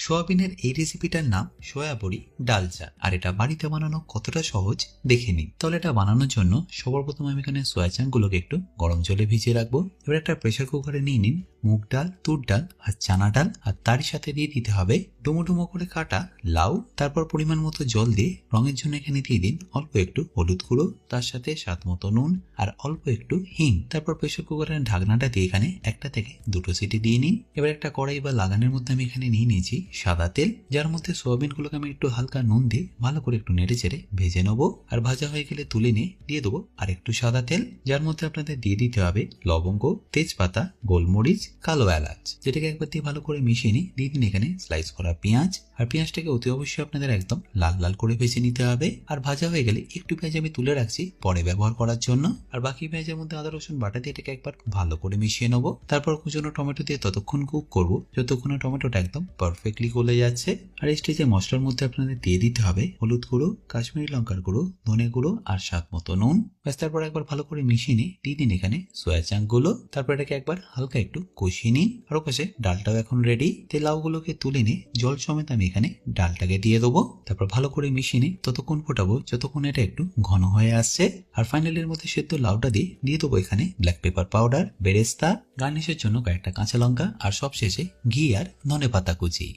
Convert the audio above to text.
সোয়াবিনের এই রেসিপিটার নাম সয়া বড়ি ডাল চা। আর এটা বাড়িতে বানানো কতটা সহজ দেখে নিন। তাহলে এটা বানানোর জন্য সবার প্রথমে আমি এখানে সয়া চাংগুলোকে একটু গরম জলে ভিজিয়ে রাখবো। এবার একটা প্রেসার কুকারে নিয়ে নিন মুগ ডাল, তুর ডাল আর চানা ডাল, আর তারই সাথে দিয়ে দিতে হবে ডুমো ডুমো করে কাটা লাউ। তারপর পরিমাণ মতো জল দিয়ে রঙের জন্য এখানে দিয়ে দিন অল্প একটু হলুদ গুঁড়ো, তার সাথে স্বাদ মতো নুন আর অল্প একটু হিং। তারপর প্রেসার কুকারের ঢাকনাটা দিয়ে এখানে একটা থেকে দুটো সিটি দিয়ে নিন। এবার একটা কড়াই বা লাগানোর মধ্যে আমি এখানে নিয়ে নিয়েছি সাদা তেল, যার মধ্যে সোয়াবিন গুলোকে আমি একটু হালকা নুন দিয়ে ভালো করে একটু নেড়ে চেড়ে ভেজে নেবো। আর ভাজা হয়ে গেলে তুলে নিয়ে দিয়ে দেবো আর একটু সাদা তেল, যার মধ্যে আপনাদের দিয়ে দিতে হবে লবঙ্গ, তেজপাতা, গোলমরিচ, কালো এলাচ, যেটাকে একবার দিয়ে ভালো করে মিশিয়ে নিয়ে দিয়ে দিন এখানে স্লাইস করা পেঁয়াজ। আর পেঁয়াজটাকে অতি অবশ্যই আপনাদের একদম লাল লাল করে ভেজে নিতে হবে। আর ভাজা হয়ে গেলে একটু পেঁয়াজ আমি তুলে রাখছি পরে ব্যবহার করার জন্য। আর বাকি পেঁয়াজের মধ্যে আদা রসুন বাটা দিয়ে এটাকে একবার ভালো করে মিশিয়ে নেবো। তারপর কুচনো টমেটো দিয়ে ততক্ষণ কুক করবো যতক্ষণ টমেটোটা একদম পারফেক্টলি গলে যাচ্ছে। আর এই স্টেজে মশলার মধ্যে আপনাদের দিয়ে দিতে হবে হলুদ গুঁড়ো, কাশ্মীরি লঙ্কার গুঁড়ো, ধনে গুঁড়ো আর স্বাদ মতো নুন। ব্যাস তারপর একবার ভালো করে মিশিয়ে নিয়ে দিয়ে দিন এখানে সয়া চাংক গুলো। তারপর এটাকে একবার হালকা একটু কষিয়ে নিন। আর ওপাশে ডালটাও এখন রেডি। লাউগুলোকে তুলে নিয়ে জল সমেত আমি এখানে ডালটাকে দিয়ে দেবো। তারপর ভালো করে মিশিয়ে নিই, ততক্ষণ ফোটাবো যতক্ষণ এটা একটু ঘন হয়ে আসছে। আর ফাইনালি এর মধ্যে সেদ্ধ লাউটা দিয়ে দেবো এখানে ব্ল্যাক পেপার পাউডার, বেরেস্তা, গার্নিশের জন্য কয়েকটা কাঁচা লঙ্কা আর সবশেষে ঘি আর ধনেপাতা কুচি।